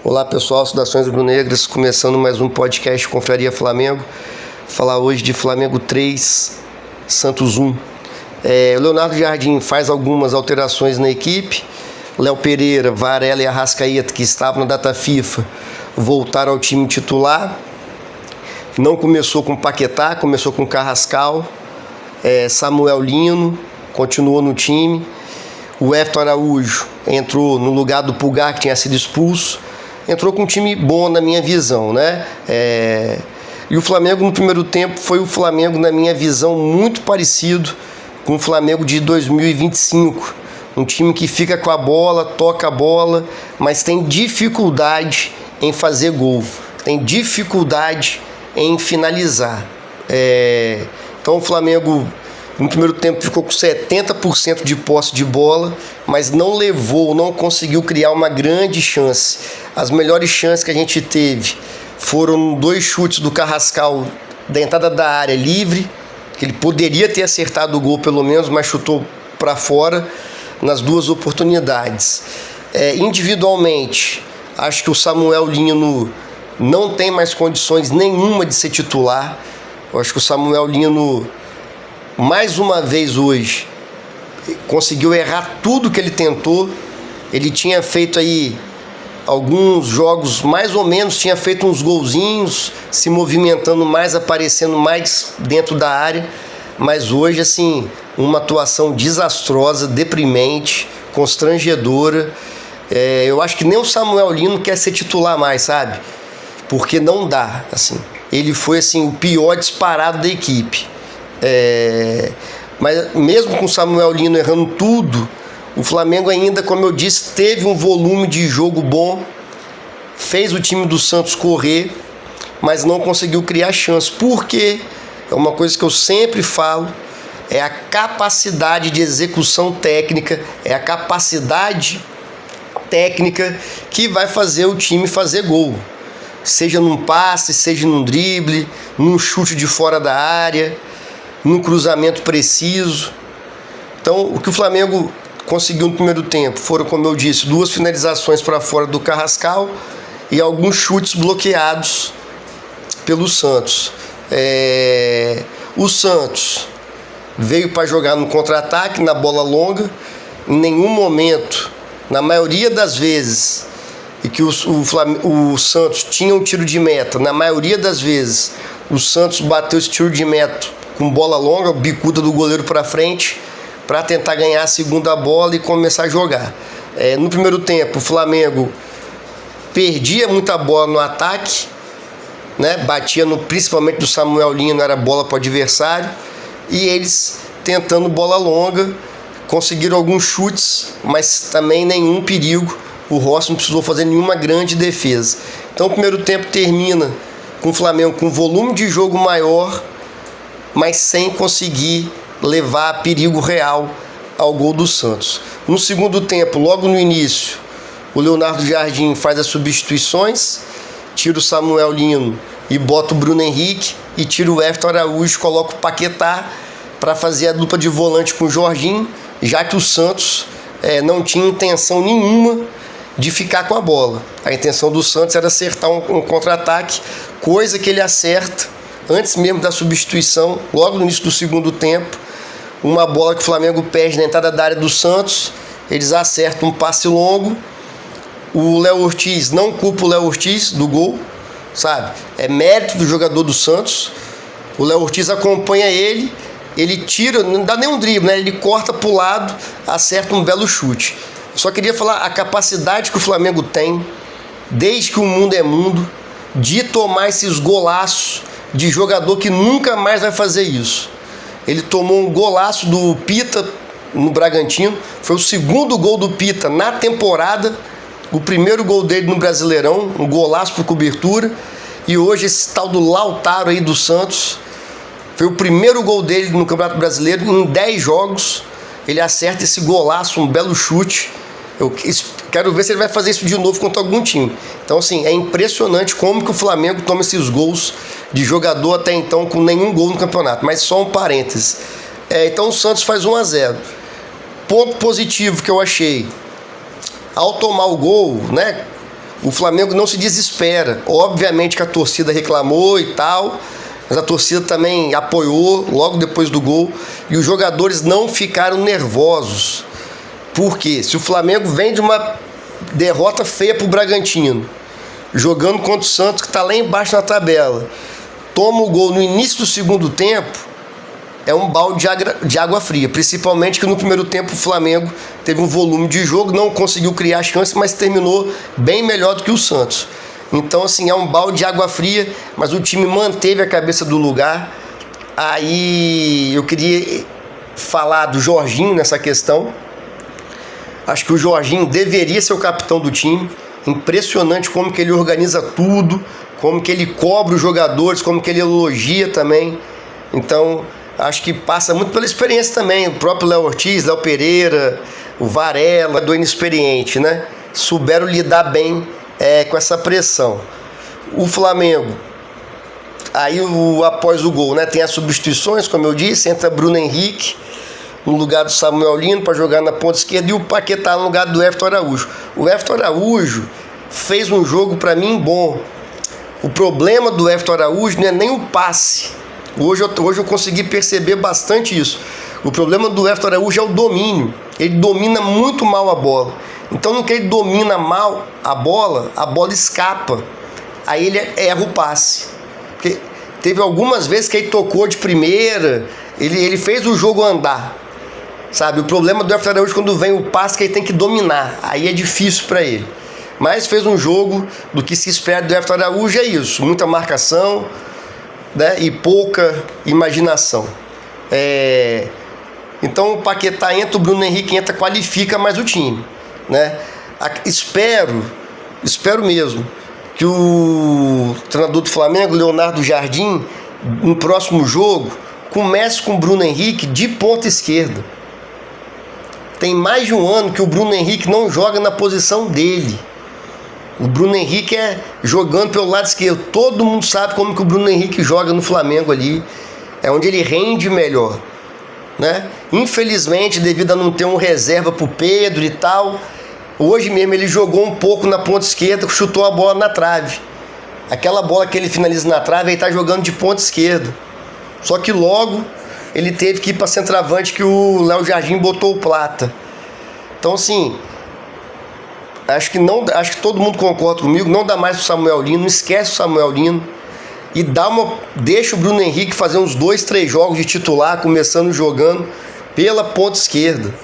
Olá pessoal, saudações rubro-negras, começando mais um podcast Confraria Flamengo. Falar hoje de Flamengo 3, Santos 1. O Leonardo Jardim faz algumas alterações na equipe. Léo Pereira, Varela e Arrascaeta, que estavam na data FIFA, voltaram ao time titular. Não começou com Paquetá, começou com Carrascal. Samuel Lino continuou no time. O Everton Araújo entrou no lugar do Pulgar, que tinha sido expulso. Entrou com um time bom na minha visão, né? E o Flamengo no primeiro tempo foi o Flamengo, na minha visão, muito parecido com o Flamengo de 2025. Um time que fica com a bola, toca a bola, mas tem dificuldade em fazer gol. Tem dificuldade em finalizar. Então o Flamengo no primeiro tempo ficou com 70% de posse de bola, mas não conseguiu criar uma grande chance. As melhores chances que a gente teve foram 2 chutes do Carrascal da entrada da área livre, que ele poderia ter acertado o gol pelo menos, mas chutou para fora nas 2 oportunidades. Individualmente, acho que o Samuel Lino não tem mais condições nenhuma de ser titular. Eu acho que o Samuel Lino, mais uma vez hoje, conseguiu errar tudo que ele tentou. Ele tinha feito aí alguns jogos, mais ou menos, tinha feito uns golzinhos, se movimentando mais, aparecendo mais dentro da área. Mas hoje, assim, uma atuação desastrosa, deprimente, constrangedora. Eu acho que nem o Samuel Lino quer ser titular mais, sabe? Porque não dá, assim. Ele foi, assim, o pior disparado da equipe. Mas mesmo com o Samuel Lino errando tudo, o Flamengo ainda, como eu disse, teve um volume de jogo bom, fez o time do Santos correr, mas não conseguiu criar chance. Porque é uma coisa que eu sempre falo, é a capacidade de execução técnica, é a capacidade técnica que vai fazer o time fazer gol. Seja num passe, seja num drible, num chute de fora da área, num cruzamento preciso. Então, o que o Flamengo conseguiu no primeiro tempo foram, como eu disse, 2 finalizações para fora do Carrascal e alguns chutes bloqueados pelo Santos. O Santos veio para jogar no contra-ataque, na bola longa. Em nenhum momento, na maioria das vezes, e que o Santos tinha um tiro de meta, na maioria das vezes, o Santos bateu esse tiro de meta com bola longa, bicuda do goleiro para frente, para tentar ganhar a segunda bola e começar a jogar. No primeiro tempo, o Flamengo perdia muita bola no ataque, né? Batia principalmente do Samuel Lino, era bola para o adversário, e eles tentando bola longa, conseguiram alguns chutes, mas também nenhum perigo. O Rossi não precisou fazer nenhuma grande defesa. Então o primeiro tempo termina com o Flamengo com volume de jogo maior, mas sem conseguir levar perigo real ao gol do Santos. No segundo tempo, logo no início, o Leonardo Jardim faz as substituições, tira o Samuel Lino e bota o Bruno Henrique, e tira o Everton Araújo, coloca o Paquetá para fazer a dupla de volante com o Jorginho, já que o Santos não tinha intenção nenhuma de ficar com a bola. A intenção do Santos era acertar um contra-ataque, coisa que ele acerta antes mesmo da substituição, logo no início do segundo tempo. Uma bola que o Flamengo perde na entrada da área do Santos, eles acertam um passe longo. O Léo Ortiz, não culpa o Léo Ortiz do gol, sabe? É mérito do jogador do Santos. O Léo Ortiz acompanha ele tira, não dá nem um drible, né? Ele corta para o lado, acerta um belo chute. Só queria falar a capacidade que o Flamengo tem, desde que o mundo é mundo, de tomar esses golaços de jogador que nunca mais vai fazer isso. Ele tomou um golaço do Pita no Bragantino, foi o segundo gol do Pita na temporada, o primeiro gol dele no Brasileirão, um golaço por cobertura, e hoje esse tal do Lautaro aí do Santos, foi o primeiro gol dele no Campeonato Brasileiro, em 10 jogos, ele acerta esse golaço, um belo chute. Eu quero ver se ele vai fazer isso de novo contra algum time. Então, assim, é impressionante como que o Flamengo toma esses gols de jogador até então com nenhum gol no campeonato. Mas só um parêntese. Então o Santos faz 1-0. Ponto positivo que eu achei. Ao tomar o gol, né? O Flamengo não se desespera. Obviamente que a torcida reclamou e tal, mas a torcida também apoiou logo depois do gol. E os jogadores não ficaram nervosos. Por quê? Se o Flamengo vem de uma derrota feia pro Bragantino, jogando contra o Santos, que está lá embaixo na tabela, toma o gol no início do segundo tempo, é um balde de água fria. Principalmente que no primeiro tempo o Flamengo teve um volume de jogo, não conseguiu criar chance, mas terminou bem melhor do que o Santos. Então, assim, é um balde de água fria, mas o time manteve a cabeça do lugar. Aí eu queria falar do Jorginho nessa questão. Acho que o Jorginho deveria ser o capitão do time. Impressionante como que ele organiza tudo, como que ele cobra os jogadores, como que ele elogia também. Então, acho que passa muito pela experiência também. O próprio Léo Ortiz, Léo Pereira, o Varela, do inexperiente, né? Souberam lidar bem com essa pressão. O Flamengo, aí após o gol, né? Tem as substituições, como eu disse, entra Bruno Henrique no lugar do Samuel Lino para jogar na ponta esquerda e o Paquetá no lugar do Everton Araújo. O Everton Araújo fez um jogo para mim bom. O problema do Everton Araújo não é nem o passe. Hoje eu consegui perceber bastante isso. O problema do Everton Araújo é o domínio. Ele domina muito mal a bola. Então, no que ele domina mal a bola escapa. Aí ele erra o passe. Porque teve algumas vezes que ele tocou de primeira, ele fez o jogo andar. Sabe, o problema do Everton Araújo quando vem o passe que ele tem que dominar. Aí é difícil para ele. Mas fez um jogo do que se espera do Everton Araújo, é isso. Muita marcação, né, e pouca imaginação. Então o Paquetá entra, o Bruno Henrique entra, qualifica mais o time, né? Espero mesmo que o treinador do Flamengo, Leonardo Jardim, no próximo jogo, comece com o Bruno Henrique de ponta esquerda. Tem mais de um ano que o Bruno Henrique não joga na posição dele. O Bruno Henrique é jogando pelo lado esquerdo. Todo mundo sabe como que o Bruno Henrique joga no Flamengo ali. É onde ele rende melhor, né? Infelizmente, devido a não ter um reserva pro Pedro e tal, hoje mesmo ele jogou um pouco na ponta esquerda, chutou a bola na trave. Aquela bola que ele finaliza na trave, ele tá jogando de ponta esquerda. Só que logo ele teve que ir para centroavante, que o Léo Jardim botou o Plata. Então, assim, acho que todo mundo concorda comigo, não dá mais pro Samuel Lino, não esquece o Samuel Lino e deixa o Bruno Henrique fazer uns 2, 3 jogos de titular, começando jogando pela ponta esquerda,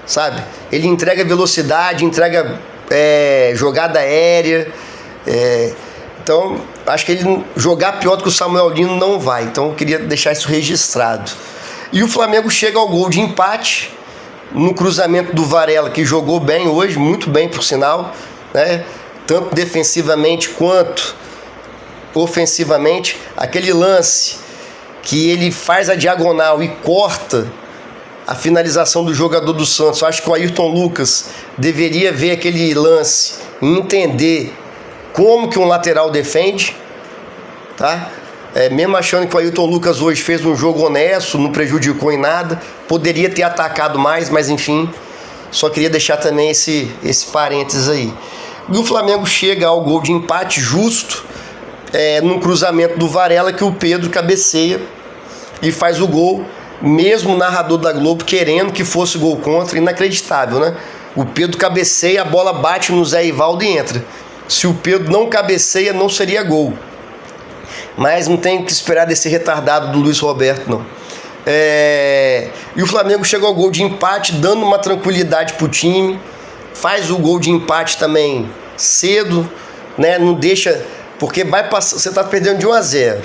sabe? Ele entrega velocidade, entrega jogada aérea, então acho que ele jogar pior do que o Samuel Lino não vai. Então eu queria deixar isso registrado. E o Flamengo chega ao gol de empate no cruzamento do Varela, que jogou bem hoje, muito bem por sinal, né? Tanto defensivamente quanto ofensivamente. Aquele lance que ele faz a diagonal e corta a finalização do jogador do Santos. Eu acho que o Ayrton Lucas deveria ver aquele lance e entender como que um lateral defende, tá? Mesmo achando que o Ayrton Lucas hoje fez um jogo honesto, não prejudicou em nada, poderia ter atacado mais, mas enfim, só queria deixar também esse parênteses aí. E o Flamengo chega ao gol de empate justo, num cruzamento do Varela, que o Pedro cabeceia e faz o gol, mesmo o narrador da Globo querendo que fosse gol contra. Inacreditável, né? O Pedro cabeceia, a bola bate no Zé Ivaldo e entra. Se o Pedro não cabeceia, não seria gol. Mas não tem que esperar desse retardado do Luiz Roberto, não. E o Flamengo chegou ao gol de empate, dando uma tranquilidade pro time. Faz o gol de empate também cedo, né? Não deixa, porque vai passar, você tá perdendo de 1-0.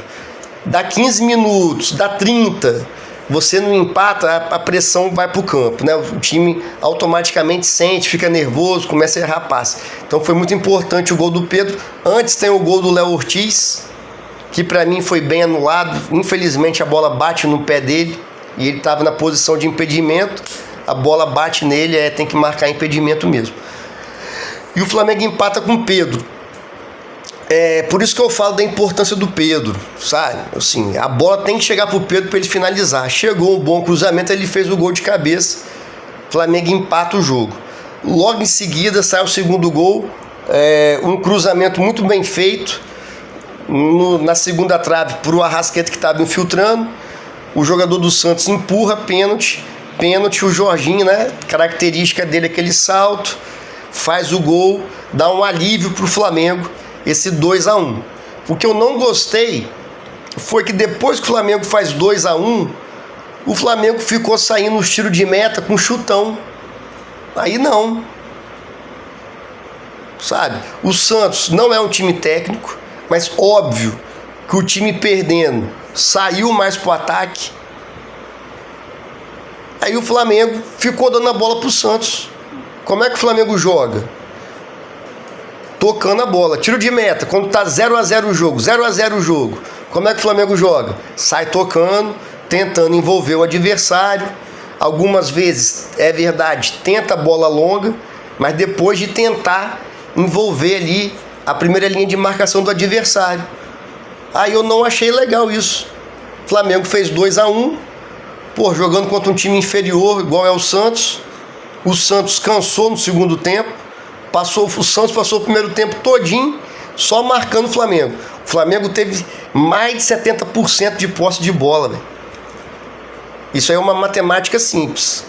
Dá 15 minutos, dá 30, você não empata, a pressão vai pro campo, né? O time automaticamente sente, fica nervoso, começa a errar passe. Então foi muito importante o gol do Pedro. Antes tem o gol do Léo Ortiz, que para mim foi bem anulado. Infelizmente a bola bate no pé dele e ele estava na posição de impedimento. A bola bate nele, tem que marcar impedimento mesmo. E o Flamengo empata com o Pedro. Por isso que eu falo da importância do Pedro, sabe? Assim, a bola tem que chegar pro Pedro para ele finalizar. Chegou um bom cruzamento, ele fez o gol de cabeça. O Flamengo empata o jogo. Logo em seguida sai o segundo gol. Um cruzamento muito bem feito na segunda trave para o Arrascaeta, que estava infiltrando. O jogador do Santos empurra, pênalti, o Jorginho, né? Característica dele é aquele salto, faz o gol, dá um alívio para o Flamengo, esse 2-1. O que eu não gostei foi que depois que o Flamengo faz 2-1, o Flamengo ficou saindo nos tiros de meta com chutão. Aí não. Sabe? O Santos não é um time técnico, mas óbvio que o time perdendo saiu mais pro ataque. Aí o Flamengo ficou dando a bola pro Santos. Como é que o Flamengo joga? Tocando a bola. Tiro de meta, quando tá 0-0 o jogo, 0-0 o jogo. Como é que o Flamengo joga? Sai tocando, tentando envolver o adversário. Algumas vezes, é verdade, tenta a bola longa, mas depois de tentar envolver ali a primeira linha de marcação do adversário. Aí eu não achei legal isso. O Flamengo fez 2-1, jogando contra um time inferior, igual é o Santos. O Santos cansou no segundo tempo. O Santos passou o primeiro tempo todinho só marcando o Flamengo. O Flamengo teve mais de 70% de posse de bola, véio. Isso aí é uma matemática simples.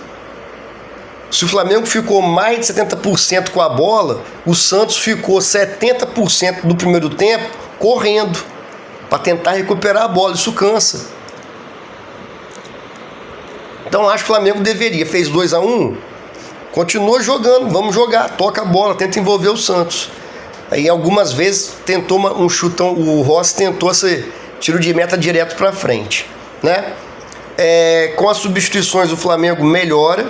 Se o Flamengo ficou mais de 70% com a bola, o Santos ficou 70% do primeiro tempo correndo para tentar recuperar a bola. Isso cansa. Então acho que o Flamengo fez 2-1, continuou jogando, vamos jogar, toca a bola, tenta envolver o Santos. Aí algumas vezes tentou um chutão, o Rossi tentou esse tiro de meta direto para frente, né? Com as substituições o Flamengo melhora.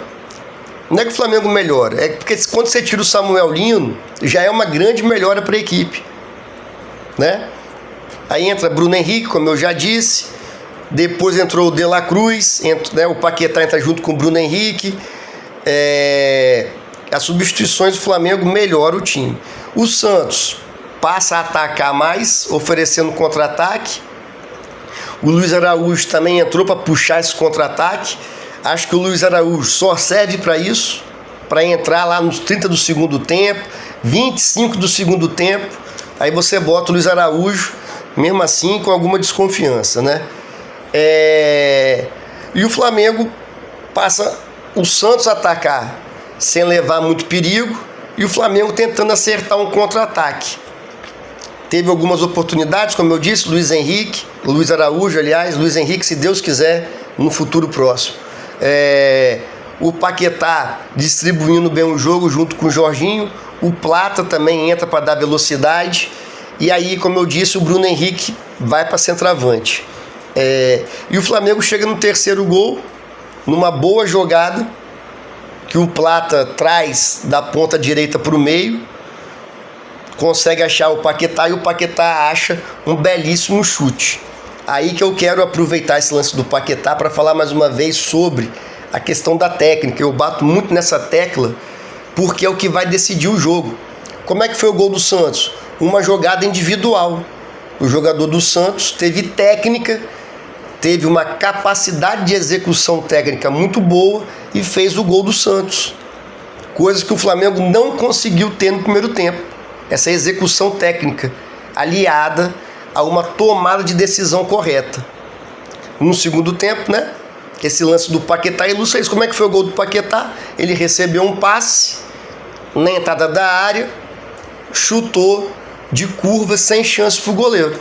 Não é que o Flamengo melhora, é porque quando você tira o Samuel Lino, já é uma grande melhora para a equipe, né? Aí entra Bruno Henrique, como eu já disse, depois entrou o De La Cruz, o Paquetá entra junto com o Bruno Henrique. As substituições do Flamengo melhoram o time. O Santos passa a atacar mais, oferecendo contra-ataque. O Luiz Araújo também entrou para puxar esse contra-ataque. Acho que o Luiz Araújo só serve para isso, para entrar lá nos 30 do segundo tempo, 25 do segundo tempo. Aí você bota o Luiz Araújo, mesmo assim com alguma desconfiança, né? E o Flamengo passa o Santos a atacar sem levar muito perigo e o Flamengo tentando acertar um contra-ataque. Teve algumas oportunidades, como eu disse, Luiz Araújo, Luiz Henrique, se Deus quiser, no futuro próximo. O Paquetá distribuindo bem o jogo junto com o Jorginho. O Plata também entra para dar velocidade. E aí, como eu disse, o Bruno Henrique vai para centroavante. E o Flamengo chega no terceiro gol, numa boa jogada, que o Plata traz da ponta direita para o meio, consegue achar o Paquetá e o Paquetá acha um belíssimo chute. Aí que eu quero aproveitar esse lance do Paquetá para falar mais uma vez sobre a questão da técnica. Eu bato muito nessa tecla porque é o que vai decidir o jogo. Como é que foi o gol do Santos? Uma jogada individual. O jogador do Santos teve técnica, teve uma capacidade de execução técnica muito boa e fez o gol do Santos. Coisa que o Flamengo não conseguiu ter no primeiro tempo. Essa execução técnica aliada a uma tomada de decisão correta. No segundo tempo, né? Esse lance do Paquetá ilustra isso. Como é que foi o gol do Paquetá? Ele recebeu um passe na entrada da área, chutou de curva sem chance para o goleiro.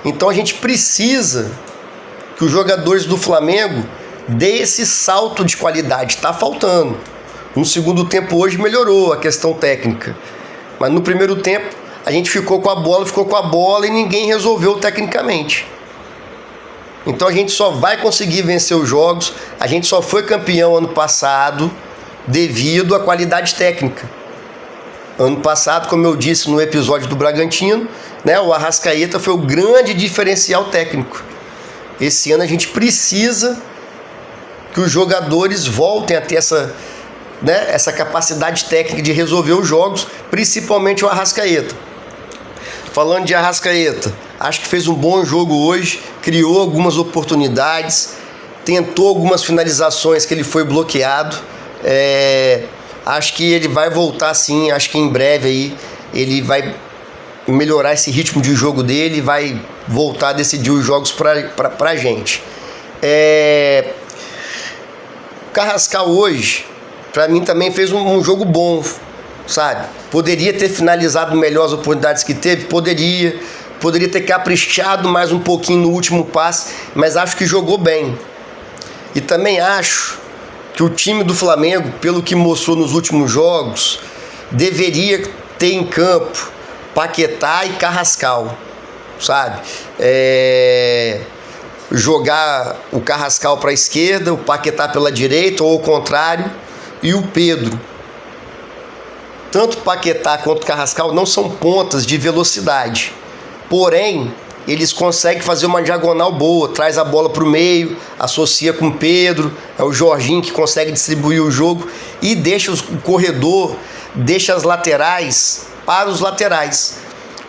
Então a gente precisa que os jogadores do Flamengo dê esse salto de qualidade. Está faltando. No segundo tempo hoje melhorou a questão técnica. Mas no primeiro tempo a gente ficou com a bola e ninguém resolveu tecnicamente. Então a gente só vai conseguir vencer os jogos, a gente só foi campeão ano passado devido à qualidade técnica. Ano passado, como eu disse no episódio do Bragantino, né, o Arrascaeta foi o grande diferencial técnico. Esse ano a gente precisa que os jogadores voltem a ter essa capacidade técnica de resolver os jogos, principalmente o Arrascaeta. Falando de Arrascaeta, acho que fez um bom jogo hoje, criou algumas oportunidades, tentou algumas finalizações que ele foi bloqueado. Acho que ele vai voltar sim, acho que em breve aí ele vai melhorar esse ritmo de jogo dele e vai voltar a decidir os jogos pra gente. O Carrascal hoje, pra mim também fez um jogo bom, sabe? Poderia ter finalizado melhor as oportunidades que teve, poderia ter caprichado mais um pouquinho no último passe, mas acho que jogou bem. E também acho que o time do Flamengo, pelo que mostrou nos últimos jogos, deveria ter em campo Paquetá e Carrascal, sabe? Jogar o Carrascal para a esquerda, o Paquetá pela direita ou ao contrário, e o Pedro. Tanto Paquetá quanto Carrascal não são pontas de velocidade, porém eles conseguem fazer uma diagonal boa, traz a bola para o meio, associa com o Pedro, é o Jorginho que consegue distribuir o jogo e deixa o corredor, deixa as laterais para os laterais.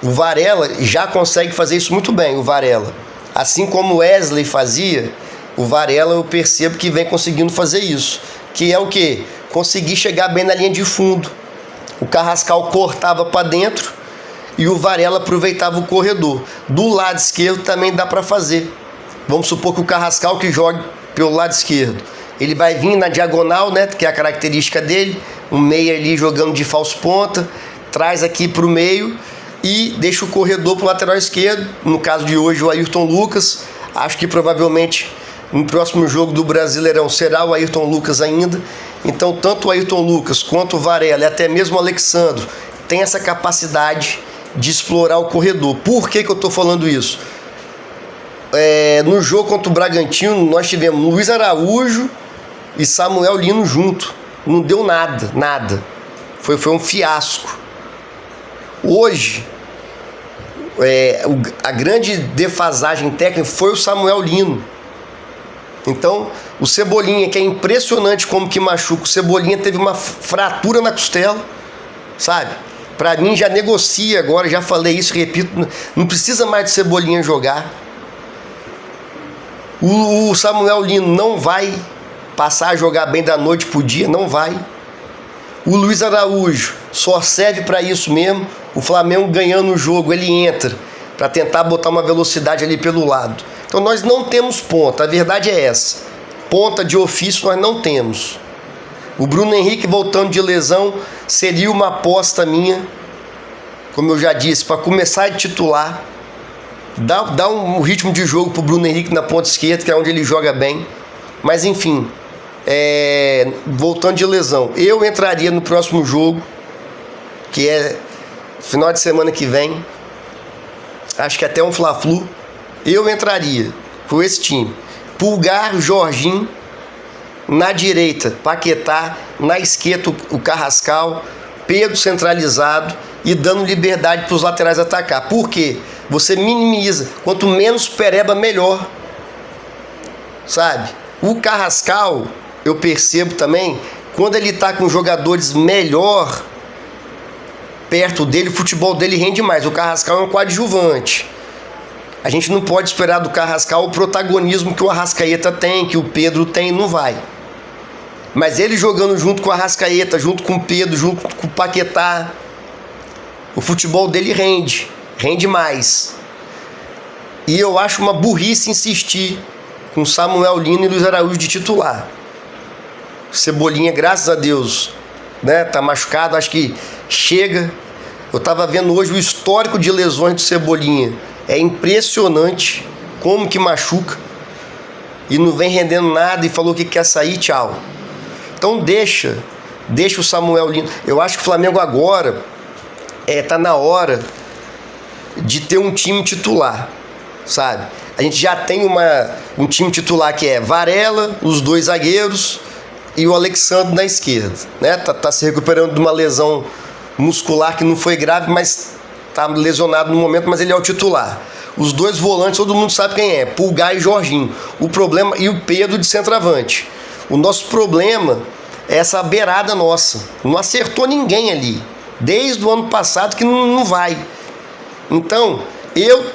O Varela já consegue fazer isso muito bem, o Varela. Assim como o Wesley fazia, o Varela eu percebo que vem conseguindo fazer isso. Que é o quê? Conseguir chegar bem na linha de fundo. O Carrascal cortava para dentro e o Varela aproveitava o corredor. Do lado esquerdo também dá para fazer. Vamos supor que o Carrascal que jogue pelo lado esquerdo. Ele vai vir na diagonal, né, que é a característica dele. Um meia ali jogando de falso ponta. Traz aqui para o meio e deixa o corredor para o lateral esquerdo. No caso de hoje, o Ayrton Lucas. Acho que provavelmente no próximo jogo do Brasileirão será o Ayrton Lucas ainda. Então, tanto o Ayrton Lucas quanto o Varela e até mesmo o Alexandro tem essa capacidade de explorar o corredor. Por que eu estou falando isso? No jogo contra o Bragantino, nós tivemos Luiz Araújo e Samuel Lino junto. Não deu nada. Foi um fiasco. Hoje, a grande defasagem técnica foi o Samuel Lino. Então, o Cebolinha, que é impressionante como que machuca, o Cebolinha teve uma fratura na costela, sabe? Pra mim já negocia agora, já falei isso, repito, não precisa mais de Cebolinha jogar. O Samuel Lino não vai passar a jogar bem da noite pro dia, não vai. O Luiz Araújo só serve para isso mesmo. O Flamengo ganhando o jogo, ele entra para tentar botar uma velocidade ali pelo lado. Então nós não temos ponta, a verdade é essa. Ponta de ofício nós não temos. O Bruno Henrique voltando de lesão seria uma aposta minha, como eu já disse, para começar a titular. Dá um ritmo de jogo pro Bruno Henrique na ponta esquerda, que é onde ele joga bem. Mas enfim, voltando de lesão, eu entraria no próximo jogo, que é final de semana que vem. Acho que até um Fla-Flu. Eu entraria com esse time. Pulgar, Jorginho. Na direita, Paquetá. Na esquerda, o Carrascal. Pedro centralizado e dando liberdade para os laterais atacar. Por quê? Você minimiza. Quanto menos pereba, melhor. Sabe? O Carrascal, eu percebo também, quando ele está com jogadores melhor perto dele, o futebol dele rende mais. O Carrascal é um coadjuvante. A gente não pode esperar do Carrascal o protagonismo que o Arrascaeta tem, que o Pedro tem, não vai. Mas ele jogando junto com o Arrascaeta, junto com o Pedro, junto com o Paquetá, o futebol dele rende mais. E eu acho uma burrice insistir com Samuel Lino e Luiz Araújo de titular. Cebolinha, graças a Deus, né, tá machucado, acho que chega. Eu tava vendo hoje o histórico de lesões do Cebolinha. É impressionante como que machuca e não vem rendendo nada e falou que quer sair, tchau. Então deixa o Samuel Lino. Eu acho que o Flamengo agora tá na hora de ter um time titular, sabe? A gente já tem um time titular que é Varela, os dois zagueiros e o Alexandre na esquerda, né? Tá se recuperando de uma lesão muscular que não foi grave, mas tá lesionado no momento, mas ele é o titular. Os dois volantes, todo mundo sabe quem é, Pulgar e Jorginho. O problema, e o Pedro de centroavante. O nosso problema é essa beirada nossa. Não acertou ninguém ali. Desde o ano passado que não vai. Então, eu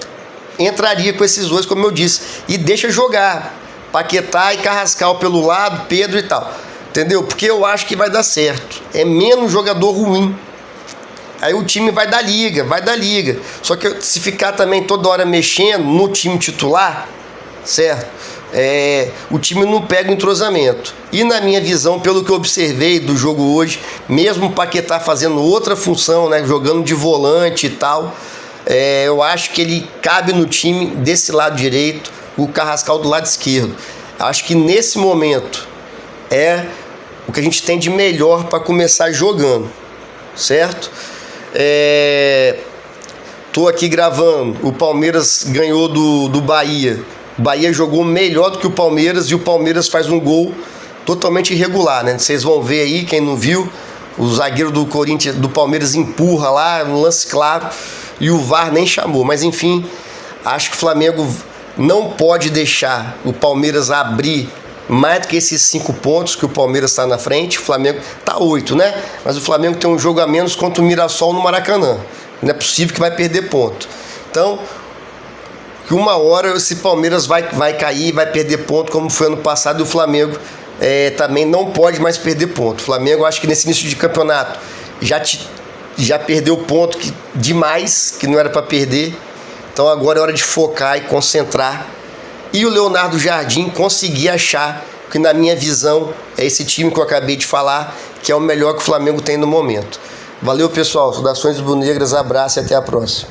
entraria com esses dois, como eu disse, e deixa jogar Paquetá e Carrascal pelo lado, Pedro e tal. Entendeu? Porque eu acho que vai dar certo. É menos jogador ruim. Aí o time vai dar liga. Só que se ficar também toda hora mexendo no time titular, certo? O time não pega o entrosamento. E na minha visão, pelo que eu observei do jogo hoje, mesmo o Paquetá fazendo outra função, né, jogando de volante e tal, eu acho que ele cabe no time desse lado direito, o Carrascal do lado esquerdo. Acho que nesse momento é o que a gente tem de melhor para começar jogando, certo? Tô aqui gravando, o Palmeiras ganhou do Bahia. O Bahia jogou melhor do que o Palmeiras e o Palmeiras faz um gol totalmente irregular, né? Vocês vão ver aí, quem não viu, o zagueiro do Corinthians, do Palmeiras empurra lá, no lance claro, e o VAR nem chamou. Mas enfim, acho que o Flamengo não pode deixar o Palmeiras abrir mais do que esses 5 pontos que o Palmeiras está na frente. O Flamengo está 8, né? Mas o Flamengo tem um jogo a menos contra o Mirassol no Maracanã. Não é possível que vai perder ponto. Então, que uma hora esse Palmeiras vai cair, vai perder ponto, como foi ano passado, e o Flamengo também não pode mais perder ponto. O Flamengo, acho que nesse início de campeonato já perdeu ponto demais, que não era para perder. Então agora é hora de focar e concentrar. E o Leonardo Jardim conseguir achar que, na minha visão, é esse time que eu acabei de falar, que é o melhor que o Flamengo tem no momento. Valeu, pessoal. Saudações rubro-negras, abraço e até a próxima.